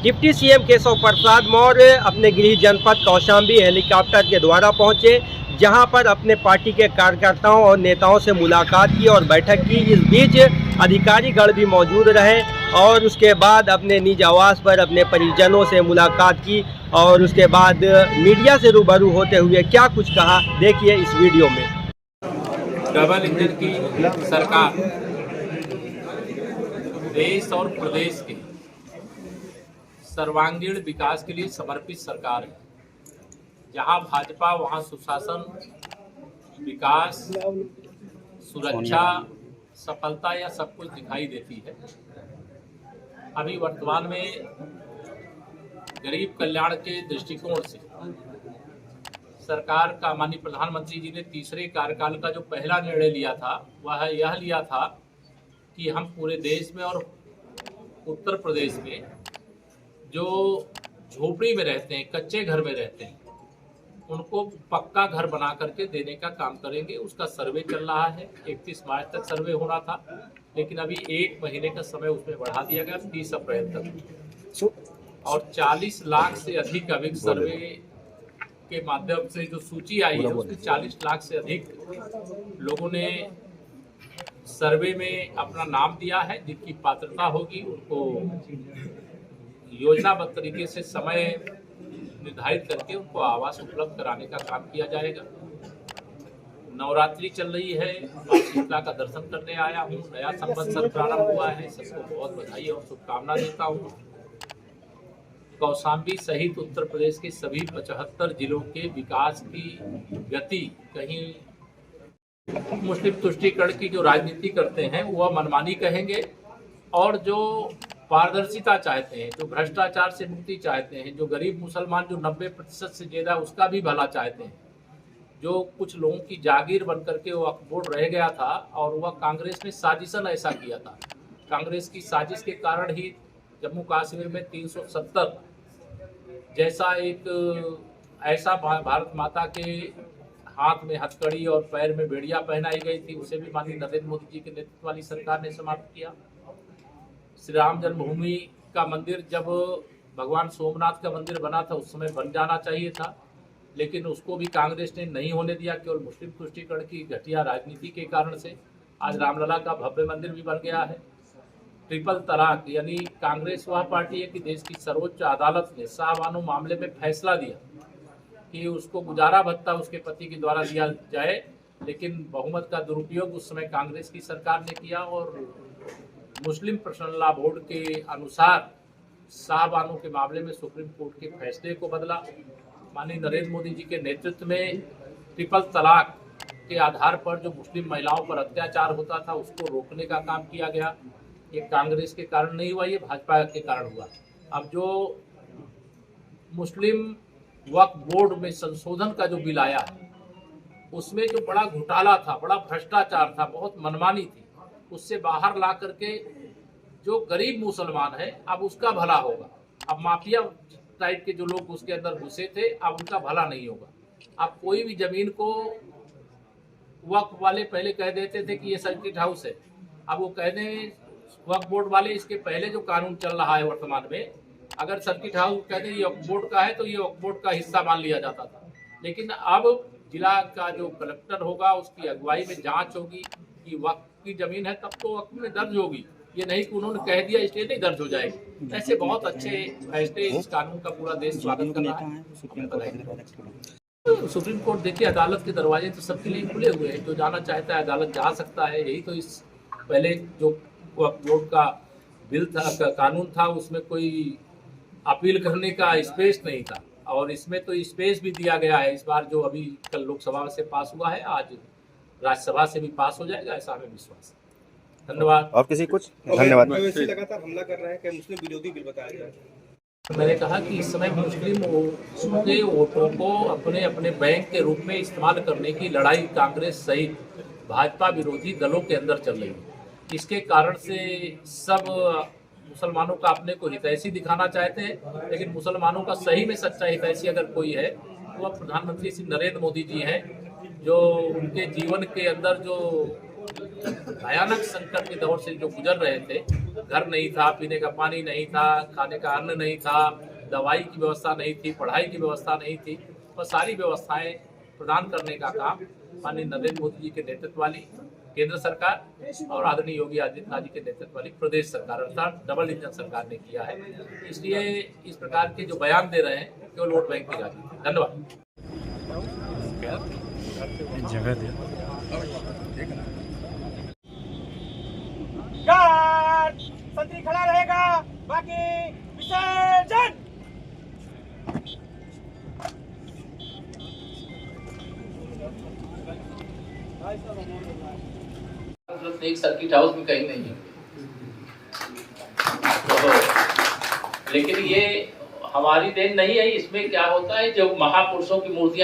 Deputy CM Keshav Prasad Maurya अपने गृह जनपद कौशाम्बी हेलीकॉप्टर के द्वारा पहुंचे, जहां पर अपने पार्टी के कार्यकर्ताओं और नेताओं से मुलाकात की और बैठक की। इस बीच अधिकारीगण भी मौजूद रहे और उसके बाद अपने निज आवास पर अपने परिजनों से मुलाकात की और उसके बाद मीडिया से रूबरू होते हुए क्या कुछ कहा, देखिए इस वीडियो में। डबल इंजन की सरकार देश और प्रदेश के सर्वांगीण विकास के लिए समर्पित सरकार है। जहां भाजपा वहां सुशासन, विकास, सुरक्षा, सफलता या सब कुछ दिखाई देती है। अभी वर्तमान में गरीब कल्याण के दृष्टिकोण से सरकार का माननीय प्रधानमंत्री जी ने तीसरे कार्यकाल का जो पहला निर्णय लिया था वह यह लिया था कि हम पूरे देश में और उत्तर प्रदेश में जो झोपड़ी में रहते हैं, कच्चे घर में रहते हैं, उनको पक्का घर बना करके देने का काम करेंगे। उसका सर्वे चल रहा है। 31 मार्च तक सर्वे होना था, लेकिन अभी 1 महीने का समय उसमें बढ़ा दिया गया, 30 अप्रैल तक। और 40 लाख से अधिक अभी सर्वे के माध्यम से जो सूची आई है उसमें 40 लाख से अधिक लोगों ने सर्वे में अपना नाम दिया है। जिनकी पात्रता होगी उनको योजनाबद्ध तरीके से समय निर्धारित करके उनको आवास उपलब्ध कराने का काम किया जाएगा। नवरात्रि चल रही है, शीतला का दर्शन करने आया हूँ। नया संवत्सर प्रारंभ हुआ है, सबको बहुत बधाई और शुभकामना देता हूँ। कौशाम्बी सहित उत्तर प्रदेश के सभी 75 जिलों के विकास की गति कहीं मुस्लिम तुष्टीकरण की जो राजनीति करते हैं वह मनमानी कहेंगे, और जो पारदर्शिता चाहते हैं, जो भ्रष्टाचार से मुक्ति चाहते हैं, जो गरीब मुसलमान जो 90% से ज्यादा उसका भी भला चाहते हैं, जो कुछ लोगों की जागीर बन करके वो वक्फ बोर्ड रह गया था और वह कांग्रेस ने साजिशन ऐसा किया था। कांग्रेस की साजिश के कारण ही जम्मू कश्मीर में 370 जैसा एक ऐसा भारत माता के हाथ में हथकड़ी और पैर में बेड़िया पहनाई गई थी, उसे भी माननीय नरेंद्र मोदी जी के नेतृत्व वाली सरकार ने समाप्त किया। श्री राम जन्मभूमि का मंदिर जब भगवान सोमनाथ का मंदिर बना था उस समय बन जाना चाहिए था, लेकिन उसको भी कांग्रेस ने नहीं होने दिया। केवल मुस्लिम तुष्टीकरण की घटिया राजनीति के कारण से आज रामलला का भव्य मंदिर भी बन गया है। ट्रिपल तलाक, यानी कांग्रेस वह पार्टी है कि देश की सर्वोच्च अदालत ने शाहबानो मामले में फैसला दिया कि उसको गुजारा भत्ता उसके पति के द्वारा दिया जाए, लेकिन बहुमत का दुरुपयोग उस समय कांग्रेस की सरकार ने किया और मुस्लिम पर्सनल लॉ बोर्ड के अनुसार शाहबानो के मामले में सुप्रीम कोर्ट के फैसले को बदला। माननीय नरेंद्र मोदी जी के नेतृत्व में ट्रिपल तलाक के आधार पर जो मुस्लिम महिलाओं पर अत्याचार होता था उसको रोकने का काम किया गया। ये कांग्रेस के कारण नहीं हुआ, ये भाजपा के कारण हुआ। अब जो मुस्लिम वक्फ बोर्ड में संशोधन का जो बिल आया है उसमें जो बड़ा घोटाला था, बड़ा भ्रष्टाचार था, बहुत मनमानी थी, उससे बाहर ला करके जो गरीब मुसलमान है अब उसका भला होगा। अब माफिया टाइप के जो लोग उसके अंदर घुसे थे अब उनका भला नहीं होगा। अब कोई भी जमीन को वक्फ वाले पहले कह देते थे कि ये सर्किट हाउस है, अब वो कह दें वक्फ बोर्ड वाले, इसके पहले जो कानून चल रहा है वर्तमान में, अगर सर्किट हाउस कहते हैं ये वक्फ बोर्ड का है तो ये वक्फ बोर्ड का हिस्सा मान लिया जाता था। लेकिन अब जिला का जो कलेक्टर होगा उसकी अगुवाई में जांच होगी कि वक्फ की जमीन है तब तो वक्फ में दर्ज होगी, ये नहीं कि उन्होंने कह दिया इसलिए नहीं दर्ज हो जाएगी। ऐसे बहुत अच्छे फैसले इस कानून का पूरा देश स्वागत कर रहा है। सुप्रीम कोर्ट देखिए, अदालत के दरवाजे तो सबके लिए खुले हुए हैं, जो जाना चाहता है अदालत जा सकता है। यही तो इस पहले जो वक्फ बोर्ड का बिल था, कानून था, उसमें कोई अपील करने का स्पेस नहीं था और इसमें तो स्पेस भी दिया गया है। इस बार जो अभी कल लोकसभा से पास हुआ है, आज राज्यसभा से भी पास हो जाएगा, ऐसा हमें विश्वास है। धन्यवाद। और किसी कुछ धन्यवाद। लगातार हमला कर रहा है, क्या मुस्लिम विरोधी बिल बताया जाए? मैंने कहा कि इस समय मुस्लिम के वोटों को अपने अपने बैंक के रूप में इस्तेमाल करने की लड़ाई कांग्रेस सहित भाजपा विरोधी दलों के अंदर चल रही है। इसके कारण से सब मुसलमानों का अपने को हितैषी दिखाना चाहते हैं, लेकिन मुसलमानों का सही में सच्चा हितैषी अगर कोई है तो वह प्रधानमंत्री श्री नरेंद्र मोदी जी हैं, जो उनके जीवन के अंदर जो भयानक संकट के दौर से जो गुजर रहे थे, घर नहीं था, पीने का पानी नहीं था, खाने का अन्न नहीं था, दवाई की व्यवस्था नहीं थी, पढ़ाई की व्यवस्था नहीं थी, और सारी व्यवस्थाएं प्रदान करने का काम माननीय नरेंद्र मोदी जी के नेतृत्व वाली केंद्र सरकार और आदरणीय योगी आदित्यनाथ जी के नेतृत्व वाली प्रदेश सरकार अर्थात डबल इंजन सरकार ने किया है। इसलिए इस प्रकार के जो बयान दे रहे हैं केवल वोट बैंक की राजनीति। धन्यवाद। जगह दे गार्ड संतरी खड़ा रहेगा, बाकी विसर्जन। एक सर्किट हाउस में कहीं नहीं है, तो लेकिन ये हमारी देन नहीं है। इसमें क्या होता है, जब महापुरुषों की मूर्तियां